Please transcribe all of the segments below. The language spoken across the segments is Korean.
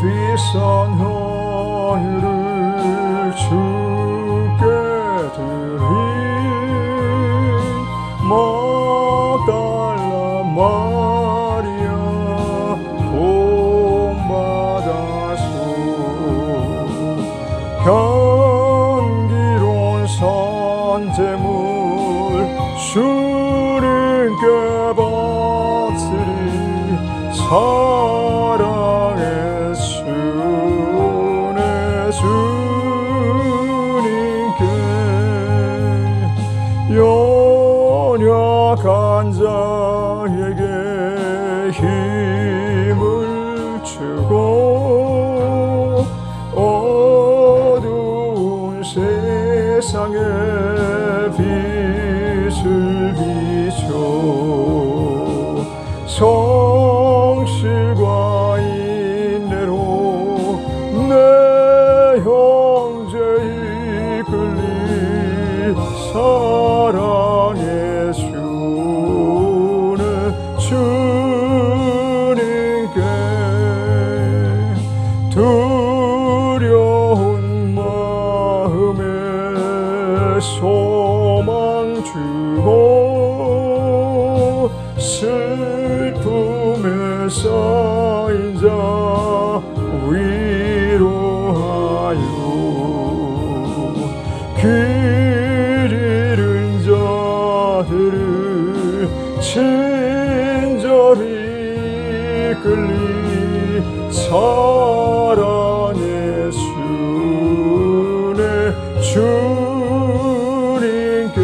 비싼 화유를 주께 드린 막달라 마리아 본받아소. 향기로운 산제물 주님께 바치리. 사랑의 주님께 연약한 자에게 힘을 주고 어두운 세상에 빛을 비춰 성실과 인내로 내 형제 이끌리. 사랑의 주는 주님께 두려운 마음에 소망 주고 슬픔에 쌓인 자 위로하여 길 잃은 자들을 친절히 이끌리. 사랑의 주네 주님께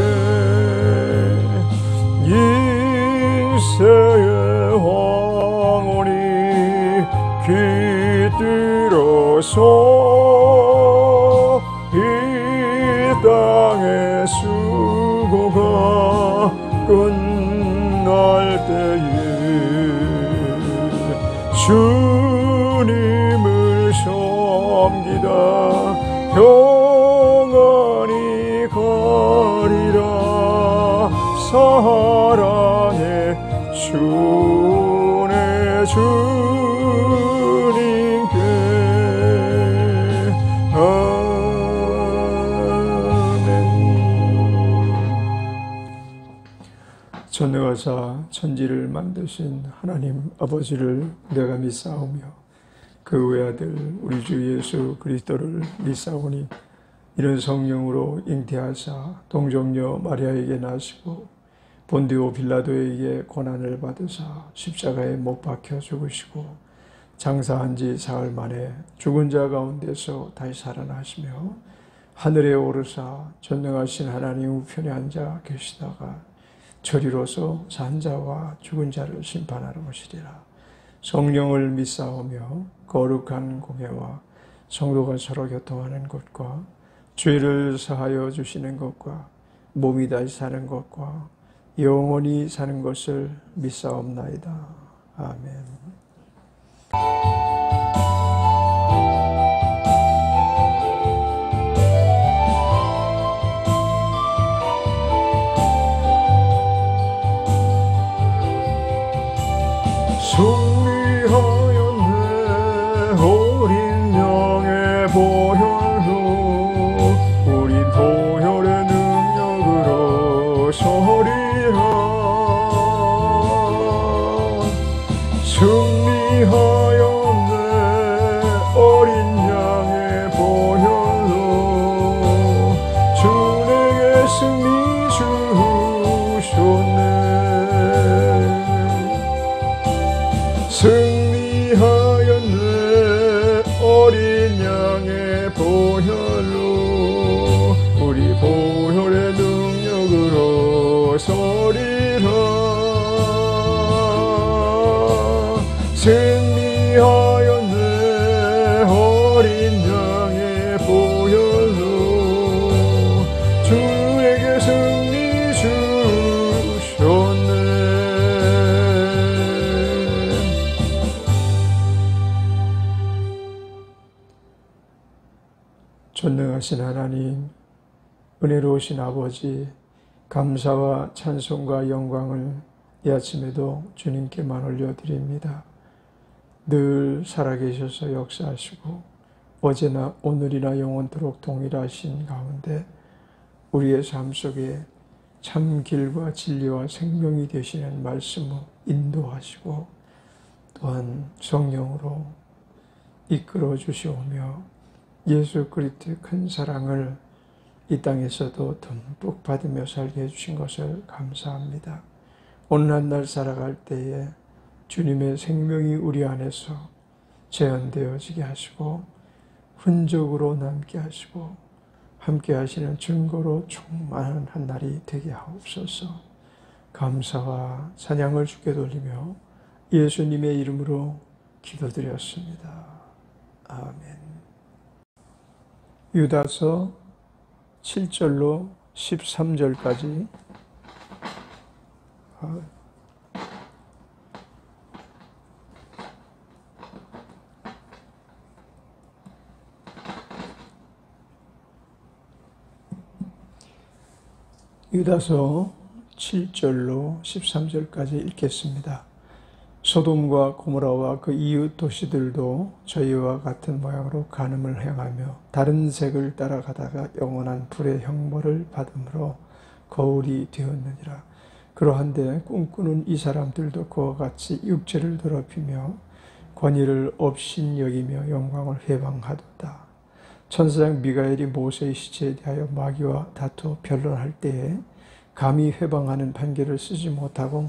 인생의 황혼이 깃들어서 이 땅의 수고가 끝날 때에 주님을 섬기다 평안히 가리라. 사랑의 주네 주님께 아멘. 전능하사 천지를 만드신 하나님 아버지를 내가 믿사오며 그 외아들 우리 주 예수 그리스도를 믿사오니 이런 성령으로 잉태하사 동정녀 마리아에게 나시고 본디오 빌라도에게 고난을 받으사 십자가에 못 박혀 죽으시고 장사한 지 사흘 만에 죽은 자 가운데서 다시 살아나시며 하늘에 오르사 전능하신 하나님 우편에 앉아 계시다가 저리로서 산 자와 죽은 자를 심판하러 오시리라. 성령을 믿사오며 거룩한 공예와 성도가 서로 교통하는 것과 죄를 사하여 주시는 것과 몸이 다시 사는 것과 영원히 사는 것을 믿사옵나이다. 아멘. 승리하였네 어린 양의 보혈로 우리 보혈의 능력으로 서리라. 승리하였네 어린 양의 보혈로 주에게 승리 주셨네. 승리하였네. 어린 양의 보혈로 우리 보혈의 능력으로 서리라. 승리하였네. 어린 양의 보혈로 주에게 승리 주셨네. 전능하신 하나님, 은혜로우신 아버지, 감사와 찬송과 영광을 이 아침에도 주님께만 올려드립니다. 늘 살아계셔서 역사하시고 어제나 오늘이나 영원토록 동일하신 가운데 우리의 삶 속에 참 길과 진리와 생명이 되시는 말씀을 인도하시고 또한 성령으로 이끌어 주시오며 예수 그리스도의 큰 사랑을 이 땅에서도 듬뿍 받으며 살게 해주신 것을 감사합니다. 오늘 한 날 살아갈 때에 주님의 생명이 우리 안에서 재현되어지게 하시고 흔적으로 남게 하시고 함께 하시는 증거로 충만한 한 날이 되게 하옵소서. 감사와 찬양을 주께 돌리며 예수님의 이름으로 기도드렸습니다. 아멘. 유다서 7절로 13절까지 유다서 7절로 13절까지 읽겠습니다. 소돔과 고모라와 그 이웃 도시들도 저희와 같은 모양으로 간음을 행하며 다른 색을 따라가다가 영원한 불의 형벌을 받음으로 거울이 되었느니라. 그러한데 꿈꾸는 이 사람들도 그와 같이 육체를 더럽히며 권위를 업신여기며 영광을 회방하도다. 천사장 미가엘이 모세의 시체에 대하여 마귀와 다투어 변론할 때에 감히 회방하는 판결을 쓰지 못하고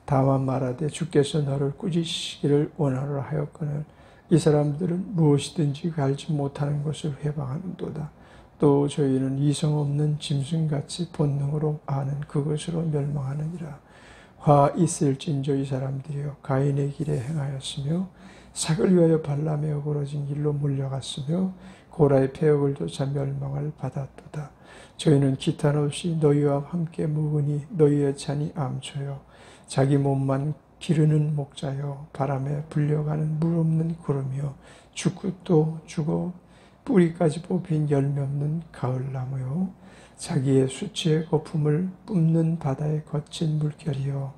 다만 말하되 주께서 너를 꾸짖으시기를 원하노라 하였거늘 이 사람들은 무엇이든지 알지 못하는 것을 회방하는도다. 또 저희는 이성 없는 짐승같이 본능으로 아는 그것으로 멸망하느니라. 화 있을진저 이 사람들이여 가인의 길에 행하였으며 삭을 위하여 발람의 어그러진 길로 몰려갔으며 고라의 폐역을 쫓아 멸망을 받았도다. 저희는 기탄 없이 너희와 함께 묵으니 너희의 잔이 암초요 자기 몸만 기르는 목자여 바람에 불려가는 물 없는 구름이여 죽고 죽어 뿌리까지 뽑힌 열매 없는 가을나무요 자기의 수치의 거품을 뿜는 바다의 거친 물결이여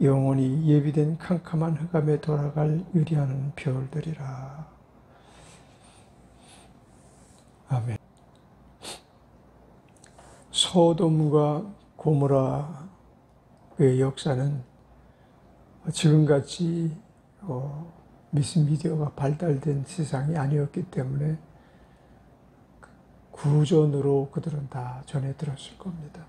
영원히 예비된 캄캄한 흑암에 돌아갈 유리하는 별들이라. 아멘. 소돔과 고모라의 역사는 지금같이 미디어가 발달된 세상이 아니었기 때문에 구전으로 그들은 다 전해 들었을 겁니다.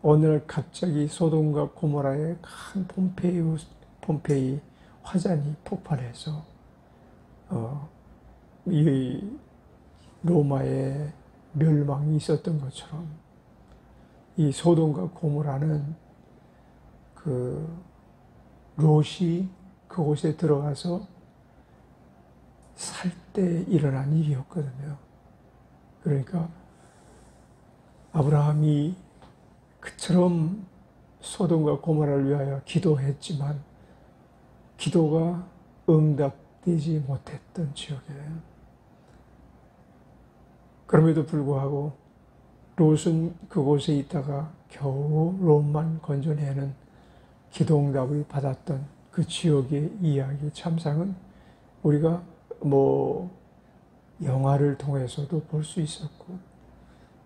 어느 날 갑자기 소돔과 고모라의 큰 폼페이 화산이 폭발해서 이 로마의 멸망이 있었던 것처럼 이 소돔과 고모라는 그 롯이 그곳에 들어가서 살 때 일어난 일이었거든요. 그러니까 아브라함이 그처럼 소돔과 고모라를 위하여 기도했지만 기도가 응답되지 못했던 지역이에요. 그럼에도 불구하고 롯은 그곳에 있다가 겨우 롯만 건져내는 기도응답을 받았던 그 지역의 이야기 참상은 우리가 영화를 통해서도 볼 수 있었고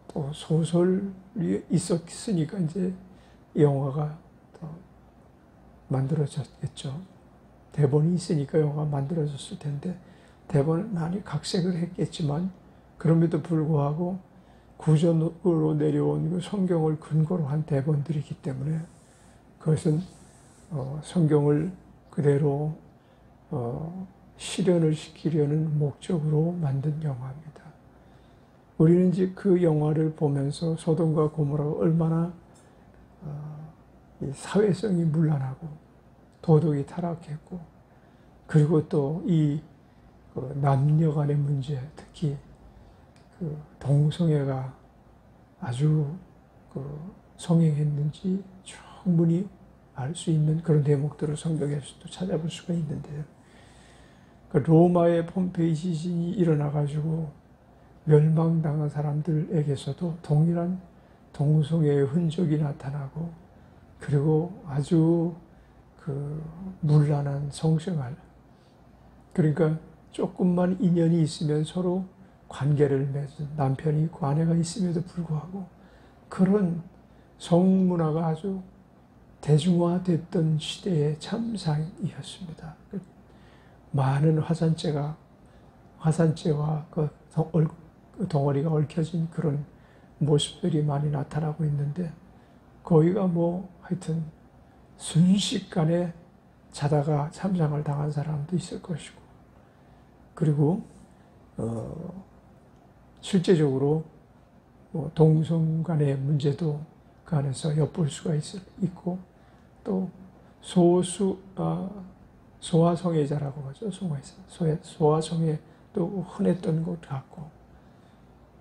또 소설이 있었으니까 이제 영화가 더 만들어졌겠죠. 대본이 있으니까 영화가 만들어졌을 텐데 대본은 많이 각색을 했겠지만 그럼에도 불구하고 구전으로 내려온 그 성경을 근거로 한 대본들이기 때문에 그것은 성경을 그대로 실현을 시키려는 목적으로 만든 영화입니다. 우리는 이제 그 영화를 보면서 소돔과 고모라가 얼마나 이 사회성이 문란하고 도덕이 타락했고, 그리고 또 이 남녀 간의 문제, 특히 그 동성애가 아주 성행했는지 충분히 알 수 있는 그런 대목들을 성경에서도 찾아볼 수가 있는데요. 로마의 폼페이 지진이 일어나가지고 멸망당한 사람들에게서도 동일한 동성애의 흔적이 나타나고, 그리고 아주 문란한 성생활, 그러니까 조금만 인연이 있으면 서로 관계를 맺은 남편이 있고 아내가 있음에도 불구하고 그런 성문화가 아주 대중화됐던 시대의 참상이었습니다. 많은 화산재와 그 덩어리가 얽혀진 그런 모습들이 많이 나타나고 있는데, 거기가 하여튼 순식간에 자다가 참상을 당한 사람도 있을 것이고, 그리고 실제적으로 동성 간의 문제도 그 안에서 엿볼 수가 있고, 또 소아성애자라고 하죠. 소아성애도 흔했던 것 같고,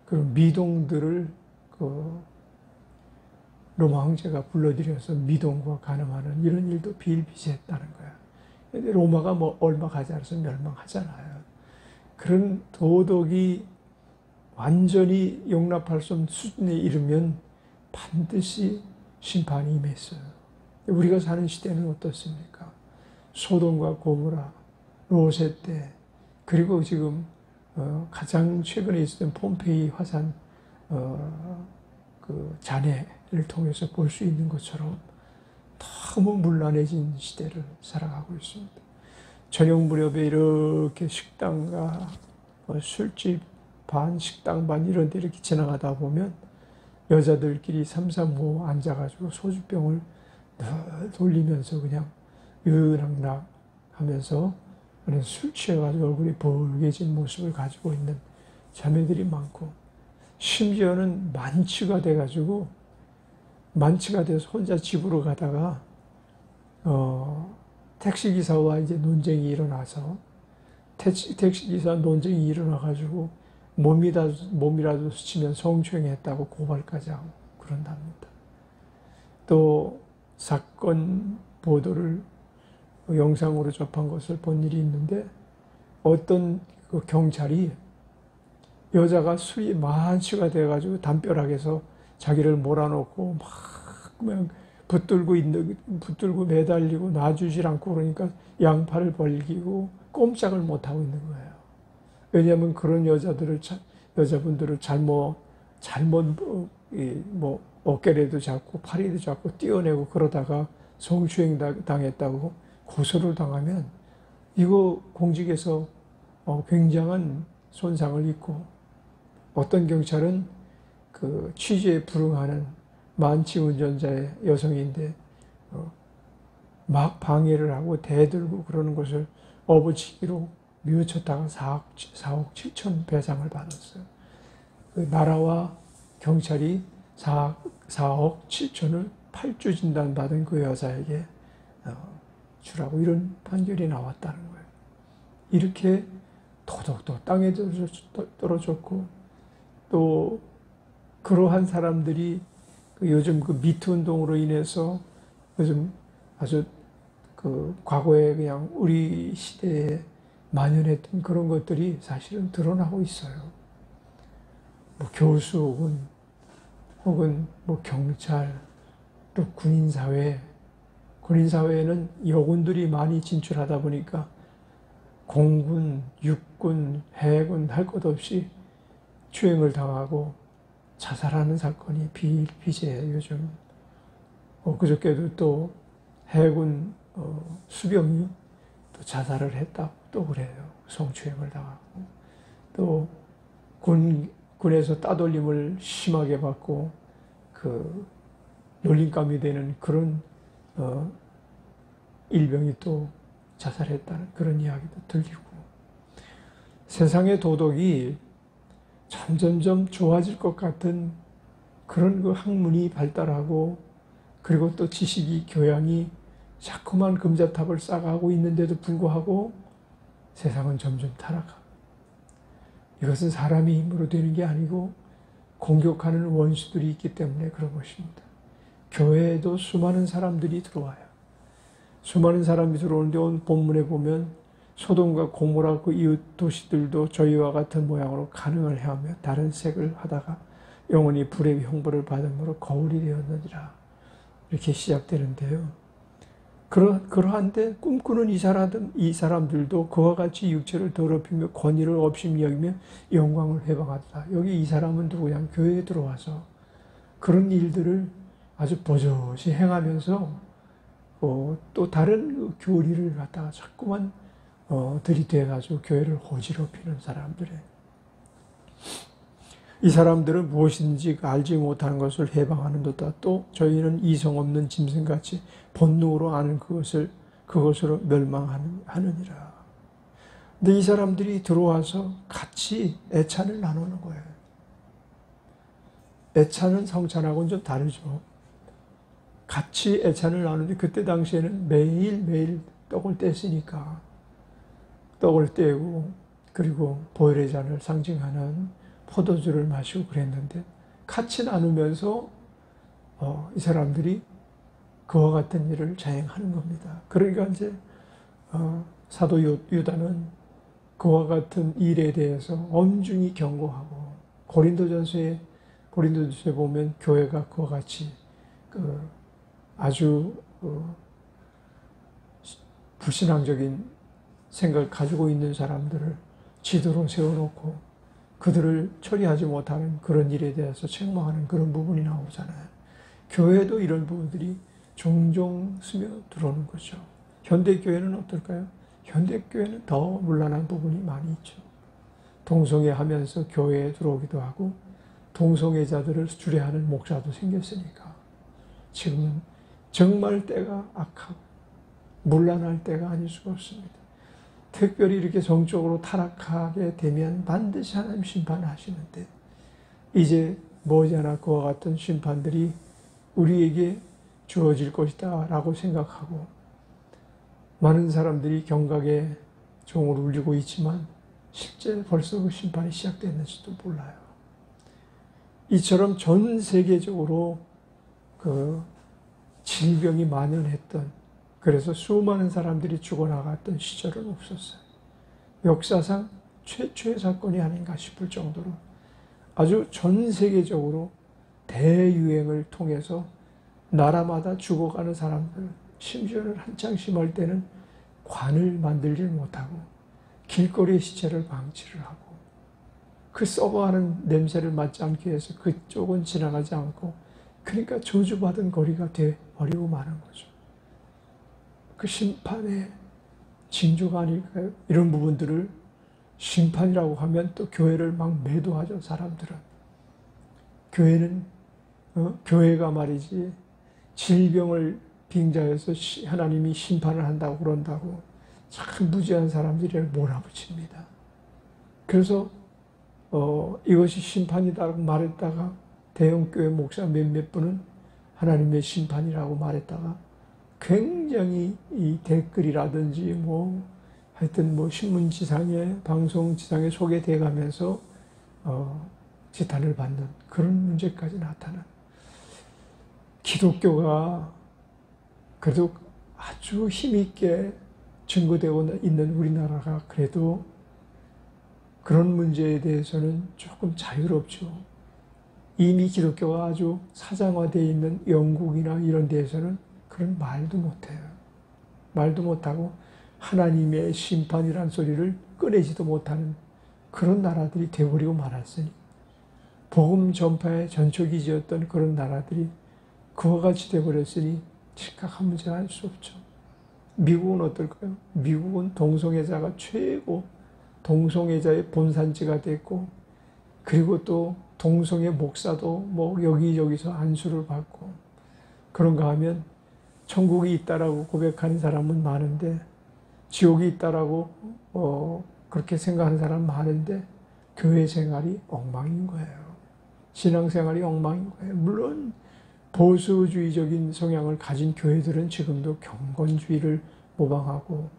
그 미동들을 로마 황제가 불러들여서 미동과 간음하는 이런 일도 비일비재했다는 거야. 근데 로마가 얼마 가지 않아서 멸망하잖아요. 그런 도덕이 완전히 용납할 수 없는 수준에 이르면 반드시 심판이 임했어요. 우리가 사는 시대는 어떻습니까? 소돔과 고모라, 롯의 때, 그리고 지금 가장 최근에 있었던 폼페이 화산 그 잔해를 통해서 볼 수 있는 것처럼 너무 문란해진 시대를 살아가고 있습니다. 저녁 무렵에 이렇게 식당과 술집 반, 식당 반 이런 데 이렇게 지나가다 보면 여자들끼리 삼삼오오 앉아가지고 소주병을 돌리면서 그냥 유랑락 하면서 술 취해가지고 얼굴이 벌게진 모습을 가지고 있는 자매들이 많고, 심지어는 만취가 돼서 혼자 집으로 가다가 택시기사와 이제 논쟁이 일어나서 택시기사 논쟁이 일어나가지고 몸이라도 스치면 성추행했다고 고발까지 하고 그런답니다. 또 사건 보도를 영상으로 접한 것을 본 일이 있는데, 어떤 그 경찰이 여자가 술이 만취가 돼가지고 담벼락에서 자기를 몰아놓고 막 그냥 붙들고 매달리고 놔주질 않고, 그러니까 양팔을 벌리고 꼼짝을 못하고 있는 거예요. 왜냐하면 그런 여자분들을 잘못 어깨라도 잡고 팔이도 잡고 띄어내고 그러다가 성추행 당했다고 고소를 당하면 이거 공직에서 굉장한 손상을 입고, 어떤 경찰은 그 취재에 불응하는 만취 운전자의 여성인데 막 방해를 하고 대들고 그러는 것을 업어치기로 뉘우쳤다가 4억 7천 배상을 받았어요. 그 나라와 경찰이 4억 7천을 8주 진단 받은 그 여자에게 주라고 이런 판결이 나왔다는 거예요. 이렇게 도덕도 땅에 떨어졌고, 또 그러한 사람들이 요즘 그 미투 운동으로 인해서 요즘 아주 그 과거에 그냥 우리 시대에 만연했던 그런 것들이 사실은 드러나고 있어요. 교수 혹은 경찰, 또 군인사회에는 여군들이 많이 진출하다 보니까 공군, 육군, 해군 할 것 없이 추행을 당하고 자살하는 사건이 비일비재해요, 요즘. 그저께도 또 해군 수병이 또 자살을 했다고 또 그래요. 성추행을 당하고. 또 군에서 따돌림을 심하게 받고 놀림감이 되는 그런 일병이 또 자살했다는 그런 이야기도 들리고, 세상의 도덕이 점점점 좋아질 것 같은 그런 그 학문이 발달하고, 그리고 또 지식이, 교양이 자꾸만 금자탑을 쌓아가고 있는데도 불구하고 세상은 점점 타락하고, 이것은 사람의 힘으로 되는 게 아니고 공격하는 원수들이 있기 때문에 그런 것입니다. 교회에도 수많은 사람들이 들어와요. 수많은 사람이 들어오는데 오늘 본문에 보면 소돔과 고모라 그 이웃 도시들도 저희와 같은 모양으로 간응을 해하며 다른 색을 하다가 영원히 불의 형벌을 받음으로 거울이 되었느니라. 이렇게 시작되는데요. 그러한데 꿈꾸는 이 사람들도 그와 같이 육체를 더럽히며 권위를 없이 여기며 영광을 회방하더라. 여기 이 사람은 누구냐? 교회에 들어와서 그런 일들을 아주 버젓이 행하면서 또 다른 교리를 갖다가 자꾸만 들이대가지고 교회를 호지럽히는 사람들이에요. 이 사람들은 무엇인지 알지 못하는 것을 해방하는도다. 또 저희는 이성 없는 짐승같이 본능으로 아는 그것으로 멸망하느니라. 근데 이 사람들이 들어와서 같이 애찬을 나누는 거예요. 애찬은 성찬하고는 좀 다르죠. 같이 애찬을 나누는데 그때 당시에는 매일매일 떡을 뗐으니까 떡을 떼고, 그리고 보혈의 잔을 상징하는 포도주를 마시고 그랬는데, 같이 나누면서 이 사람들이 그와 같은 일을 자행하는 겁니다. 그러니까 이제 사도 유다는 그와 같은 일에 대해서 엄중히 경고하고, 고린도전서에 보면 교회가 그와 같이 아주 불신앙적인 생각을 가지고 있는 사람들을 지도로 세워놓고 그들을 처리하지 못하는 그런 일에 대해서 책망하는 그런 부분이 나오잖아요. 교회도 이런 부분들이 종종 스며 들어오는 거죠. 현대교회는 어떨까요? 현대교회는 더 문란한 부분이 많이 있죠. 동성애하면서 교회에 들어오기도 하고, 동성애자들을 주례하는 목사도 생겼으니까 지금은 정말 때가 악하고 문란할 때가 아닐 수가 없습니다. 특별히 이렇게 성적으로 타락하게 되면 반드시 하나님 심판하시는데, 이제 머지않아 그와 같은 심판들이 우리에게 주어질 것이다 라고 생각하고, 많은 사람들이 경각에 종을 울리고 있지만 실제 벌써 그 심판이 시작됐는지도 몰라요. 이처럼 전 세계적으로 그 질병이 만연했던, 그래서 수많은 사람들이 죽어나갔던 시절은 없었어요. 역사상 최초의 사건이 아닌가 싶을 정도로 아주 전 세계적으로 대유행을 통해서 나라마다 죽어가는 사람들, 심지어는 한창 심할 때는 관을 만들지 못하고 길거리에 시체를 방치를 하고, 그 썩어가는 냄새를 맡지 않기 위해서 그쪽은 지나가지 않고, 그러니까 저주받은 거리가 되어버리고 마는 거죠. 그 심판의 징조가 아닐까요? 이런 부분들을 심판이라고 하면 또 교회를 막 매도하죠, 사람들은. 교회는, 교회가 말이지, 질병을 빙자해서 하나님이 심판을 한다고 그런다고 참 무지한 사람들이 몰아붙입니다. 그래서, 이것이 심판이라고 말했다가 대형교회 목사 몇몇 분은 하나님의 심판이라고 말했다가 굉장히 이 댓글이라든지 하여튼 신문지상에, 방송지상에 소개돼 가면서 지탄을 받는 그런 문제까지 나타난, 기독교가 그래도 아주 힘있게 증거되고 있는 우리나라가 그래도 그런 문제에 대해서는 조금 자유롭죠. 이미 기독교가 아주 사장화되어 있는 영국이나 이런 데에서는 그런 말도 못해요. 말도 못하고 하나님의 심판이란 소리를 꺼내지도 못하는 그런 나라들이 되어버리고 말았으니, 복음 전파의 전초기지였던 그런 나라들이 그와 같이 되어버렸으니 심각한 문제가 아닐 수 없죠. 미국은 어떨까요? 미국은 동성애자가 최고, 동성애자의 본산지가 됐고, 그리고 또 동성애 목사도 여기저기서 안수를 받고, 그런가 하면 천국이 있다라고 고백하는 사람은 많은데 지옥이 있다라고 그렇게 생각하는 사람 많은데 교회 생활이 엉망인 거예요. 신앙생활이 엉망인 거예요. 물론 보수주의적인 성향을 가진 교회들은 지금도 경건주의를 모방하고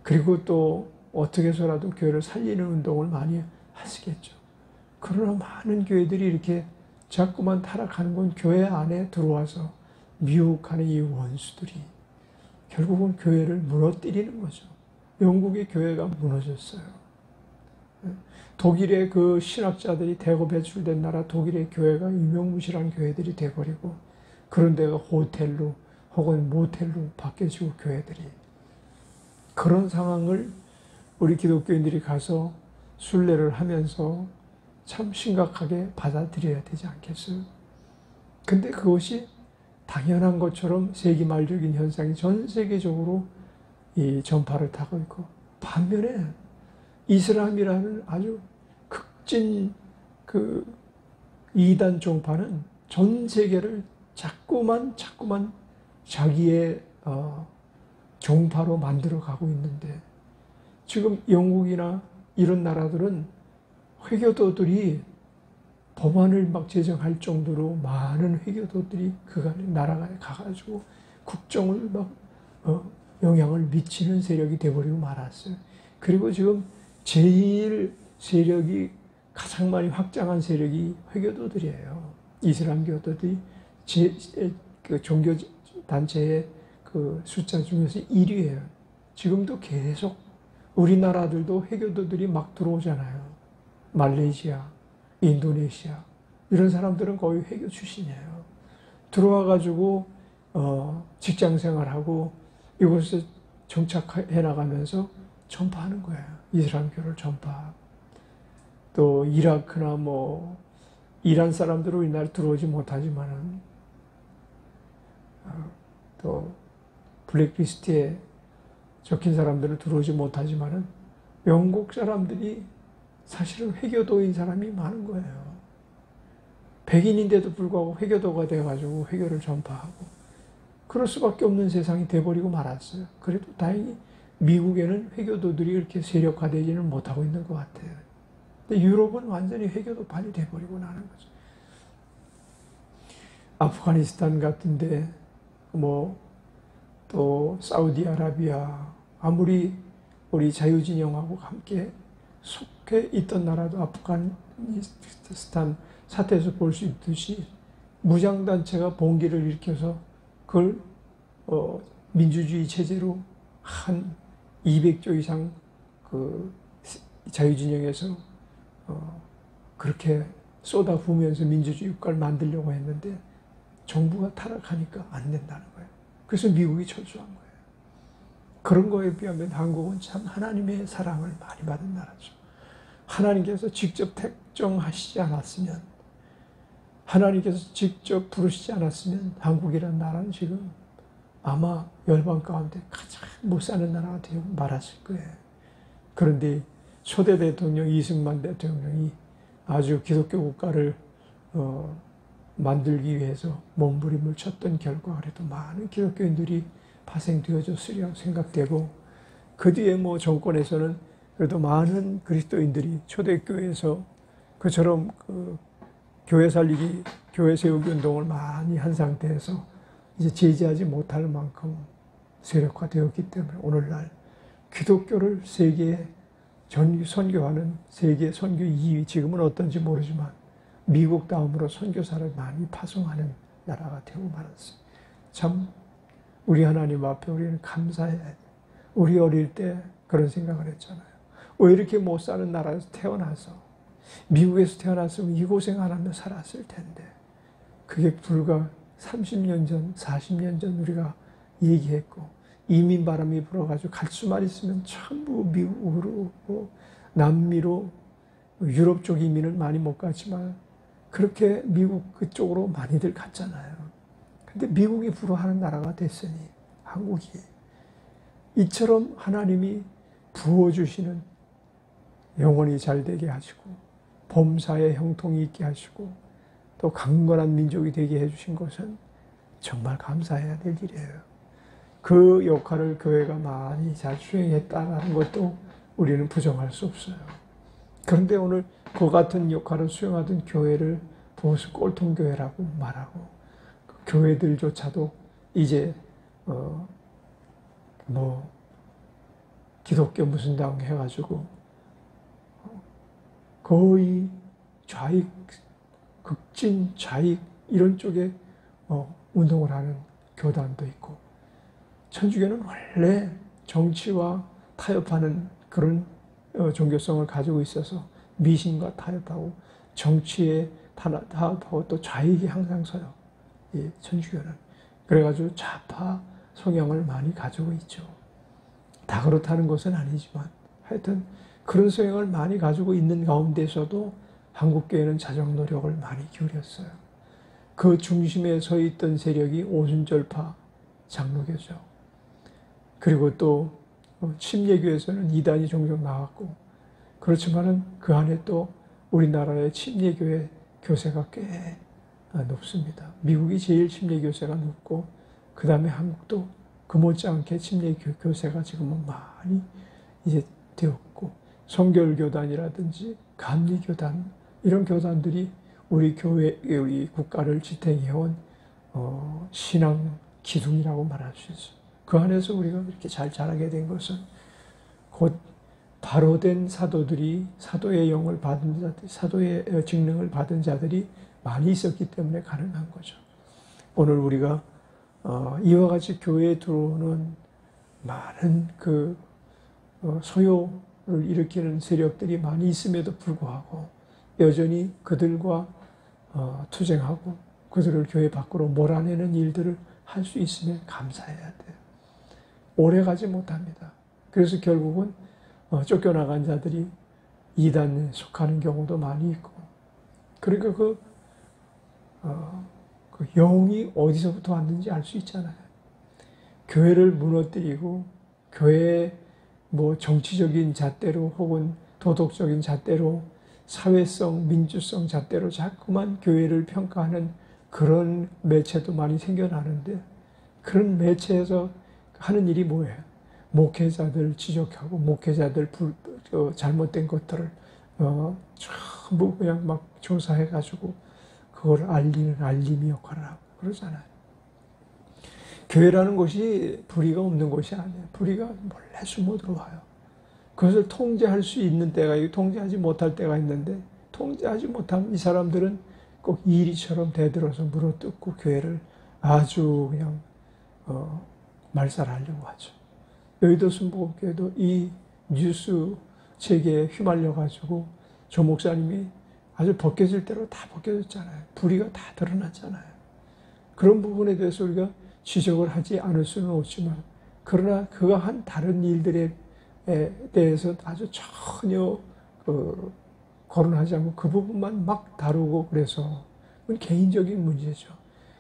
그리고 또 어떻게 해서라도 교회를 살리는 운동을 많이 하시겠죠. 그러나 많은 교회들이 이렇게 자꾸만 타락하는 건 교회 안에 들어와서 미혹하는 이 원수들이 결국은 교회를 무너뜨리는 거죠. 영국의 교회가 무너졌어요. 독일의 그 신학자들이 대거 배출된 나라 독일의 교회가 유명무실한 교회들이 돼버리고 그런 데가 호텔로 혹은 모텔로 바뀌어지고 교회들이 그런 상황을 우리 기독교인들이 가서 순례를 하면서 참 심각하게 받아들여야 되지 않겠어요? 근데 그것이 당연한 것처럼 세기말적인 현상이 전 세계적으로 이 전파를 타고 있고 반면에 이슬람이라는 아주 극진 그 이단 종파는 전 세계를 자꾸만 자기의 종파로 만들어 가고 있는데 지금 영국이나 이런 나라들은 회교도들이 법안을 막 제정할 정도로 많은 회교도들이 그 나라가 가가지고 국정을 막 영향을 미치는 세력이 돼버리고 말았어요. 그리고 지금 제일 세력이 가장 많이 확장한 세력이 회교도들이에요. 이슬람교도들이 그 종교 단체의 그 숫자 중에서 1위예요. 지금도 계속 우리나라들도 회교도들이 막 들어오잖아요. 말레이시아, 인도네시아 이런 사람들은 거의 회교 출신이에요. 들어와가지고 직장생활하고 이곳에 정착해 나가면서 전파하는 거예요. 이슬람교를 전파. 또 이라크나 뭐 이란 사람들은 우리나라에 들어오지 못하지만은 또 블랙리스트에 적힌 사람들은 들어오지 못하지만은 영국 사람들이 사실은 회교도인 사람이 많은 거예요. 백인인데도 불구하고 회교도가 돼가지고 회교를 전파하고 그럴 수밖에 없는 세상이 돼버리고 말았어요. 그래도 다행히 미국에는 회교도들이 이렇게 세력화되지는 못하고 있는 것 같아요. 근데 유럽은 완전히 회교도판이 돼버리고 나는 거죠. 아프가니스탄 같은데 뭐 또 사우디아라비아 아무리 우리 자유진영하고 함께 속해 있던 나라도 아프가니스탄 사태에서 볼 수 있듯이 무장단체가 봉기를 일으켜서 그걸 민주주의 체제로 한 200조 이상 그 자유진영에서 그렇게 쏟아부으면서 민주주의 국가를 만들려고 했는데 정부가 타락하니까 안 된다는 거예요. 그래서 미국이 철수한 거예요. 그런 거에 비하면 한국은 참 하나님의 사랑을 많이 받은 나라죠. 하나님께서 직접 택정하시지 않았으면 하나님께서 직접 부르시지 않았으면 한국이라는 나라는 지금 아마 열방 가운데 가장 못 사는 나라가 되고 말았을 거예요. 그런데 초대 대통령 이승만 대통령이 아주 기독교 국가를 만들기 위해서 몸부림을 쳤던 결과 그래도 많은 기독교인들이 파생되어졌으리라고 생각되고 그 뒤에 뭐 정권에서는 그래도 많은 그리스도인들이 초대교회에서 그처럼 그 교회 살리기, 교회 세우기 운동을 많이 한 상태에서 이제 제지하지 못할 만큼 세력화되었기 때문에 오늘날 기독교를 세계에 선교하는 세계 선교 2위, 지금은 어떤지 모르지만 미국 다음으로 선교사를 많이 파송하는 나라가 되고 말았어요. 참 우리 하나님 앞에 우리는 감사해야 돼요. 우리 어릴 때 그런 생각을 했잖아요. 왜 이렇게 못 사는 나라에서 태어나서 미국에서 태어났으면 이 고생 안 하며 살았을 텐데 그게 불과 30년 전, 40년 전 우리가 얘기했고 이민 바람이 불어가지고 갈 수만 있으면 전부 미국으로 남미로 유럽 쪽 이민은 많이 못 갔지만 그렇게 미국 그쪽으로 많이들 갔잖아요. 근데 미국이 불어하는 나라가 됐으니 한국이 이처럼 하나님이 부어주시는 영혼이 잘 되게 하시고 범사에 형통이 있게 하시고 또 강건한 민족이 되게 해주신 것은 정말 감사해야 될 일이에요. 그 역할을 교회가 많이 잘 수행했다는 것도 우리는 부정할 수 없어요. 그런데 오늘 그 같은 역할을 수행하던 교회를 보수 꼴통교회라고 말하고, 그 교회들조차도 이제 기독교 무슨 당 해가지고 거의 좌익, 극진, 좌익 이런 쪽에 운동을 하는 교단도 있고, 천주교는 원래 정치와 타협하는 그런 종교성을 가지고 있어서 미신과 타협하고 정치에 타협하고 또 좌익이 항상 서요. 이 천주교는. 그래가지고 좌파 성향을 많이 가지고 있죠. 다 그렇다는 것은 아니지만 하여튼 그런 성향을 많이 가지고 있는 가운데서도 한국교회는 자정 노력을 많이 기울였어요. 그 중심에 서 있던 세력이 오순절파 장로교죠. 그리고 또 침례교에서는 이단이 종종 나왔고, 그렇지만은 그 안에 또 우리나라의 침례교회 교세가 꽤 높습니다. 미국이 제일 침례교세가 높고, 그 다음에 한국도 그 못지않게 침례교세가 지금은 많이 이제 되었고, 성결교단이라든지 감리교단 이런 교단들이 우리 교회, 우리 국가를 지탱해온 신앙 기둥이라고 말할 수 있어요. 그 안에서 우리가 이렇게 잘 자라게 된 것은 곧 바로된 사도들이, 사도의 영을 받은 자들, 사도의 직능을 받은 자들이 많이 있었기 때문에 가능한 거죠. 오늘 우리가 이와 같이 교회에 들어오는 많은 그 소요를 일으키는 세력들이 많이 있음에도 불구하고 여전히 그들과 투쟁하고 그들을 교회 밖으로 몰아내는 일들을 할 수 있으면 감사해야 돼요. 오래 가지 못합니다. 그래서 결국은 쫓겨나간 자들이 이단에 속하는 경우도 많이 있고, 그러니까 그 영이 어디서부터 왔는지 알 수 있잖아요. 교회를 무너뜨리고 교회의 정치적인 잣대로 혹은 도덕적인 잣대로 사회성, 민주성 잣대로 자꾸만 교회를 평가하는 그런 매체도 많이 생겨나는데, 그런 매체에서 하는 일이 뭐예요? 목회자들 지적하고 목회자들 잘못된 것들을 전부 그냥 막 조사해가지고 그걸 알리는 알림이 역할을 하고 그러잖아요. 교회라는 것이 불의가 없는 것이 아니에요. 불의가 몰래 숨어 들어와요. 그것을 통제할 수 있는 때가 있고 통제하지 못할 때가 있는데, 통제하지 못하면 이 사람들은 꼭 이리처럼 대들어서 물어뜯고 교회를 아주 그냥 말살하려고 하죠. 여의도 순복음교회도 이 뉴스 체계에 휘말려가지고 조 목사님이 아주 벗겨질 대로 다 벗겨졌잖아요. 불의가 다 드러났잖아요. 그런 부분에 대해서 우리가 지적을 하지 않을 수는 없지만, 그러나 그가 한 다른 일들에 대해서 아주 전혀 거론하지 않고 그 부분만 막 다루고, 그래서 그건 개인적인 문제죠.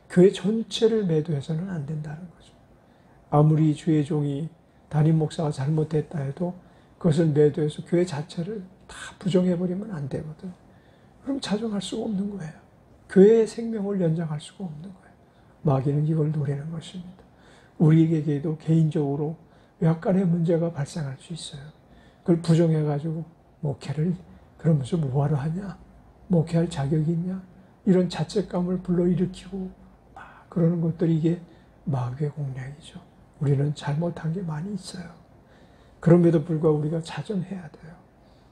교회 전체를 매도해서는 안 된다는 거죠. 아무리 주의 종이 담임 목사가 잘못했다 해도 그것을 매도해서 교회 자체를 다 부정해버리면 안 되거든. 그럼 자정할 수가 없는 거예요. 교회의 생명을 연장할 수가 없는 거예요. 마귀는 이걸 노리는 것입니다. 우리에게도 개인적으로 약간의 문제가 발생할 수 있어요. 그걸 부정해가지고 목회를 그러면서 뭐하러 하냐? 목회할 자격이 있냐? 이런 자책감을 불러일으키고 막 그러는 것들이 이게 마귀의 공략이죠. 우리는 잘못한 게 많이 있어요. 그럼에도 불구하고 우리가 자정해야 돼요.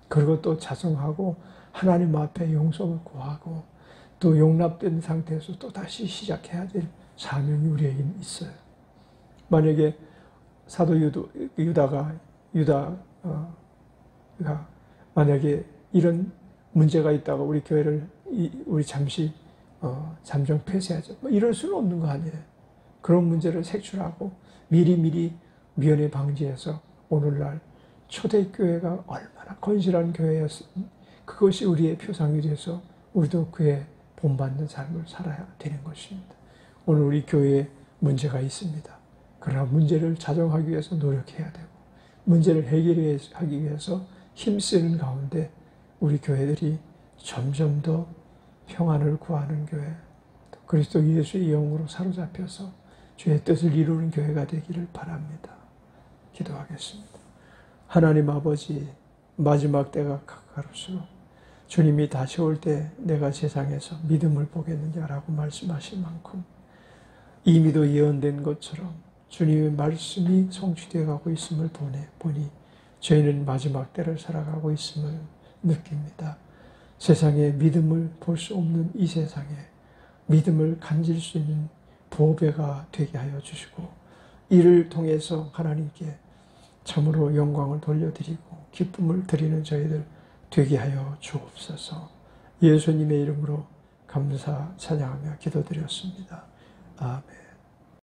그리고 또 자정하고 하나님 앞에 용서를 구하고 또 용납된 상태에서 또 다시 시작해야 될 사명이 우리에게 있어요. 만약에 사도 유다가 만약에 이런 문제가 있다가 우리 교회를 우리 잠시 잠정 폐쇄하죠. 이럴 수는 없는 거 아니에요. 그런 문제를 색출하고 미리 미연에 방지해서 오늘날 초대교회가 얼마나 건실한 교회였으니 그것이 우리의 표상이 돼서 우리도 그의 본받는 삶을 살아야 되는 것입니다. 오늘 우리 교회에 문제가 있습니다. 그러나 문제를 자정하기 위해서 노력해야 되고 문제를 해결하기 위해서 힘쓰는 가운데 우리 교회들이 점점 더 평안을 구하는 교회, 그리스도 예수의 영으로 사로잡혀서 주의 뜻을 이루는 교회가 되기를 바랍니다. 기도하겠습니다. 하나님 아버지, 마지막 때가 가까울수록 주님이 다시 올 때 내가 세상에서 믿음을 보겠느냐라고 말씀하신 만큼 이미도 예언된 것처럼 주님의 말씀이 성취되어 가고 있음을 보니 저희는 마지막 때를 살아가고 있음을 느낍니다. 세상에 믿음을 볼 수 없는 이 세상에 믿음을 간질 수 있는 보배가 되게 하여 주시고 이를 통해서 하나님께 참으로 영광을 돌려드리고 기쁨을 드리는 저희들 되게 하여 주옵소서. 예수님의 이름으로 감사 찬양하며 기도드렸습니다. 아멘.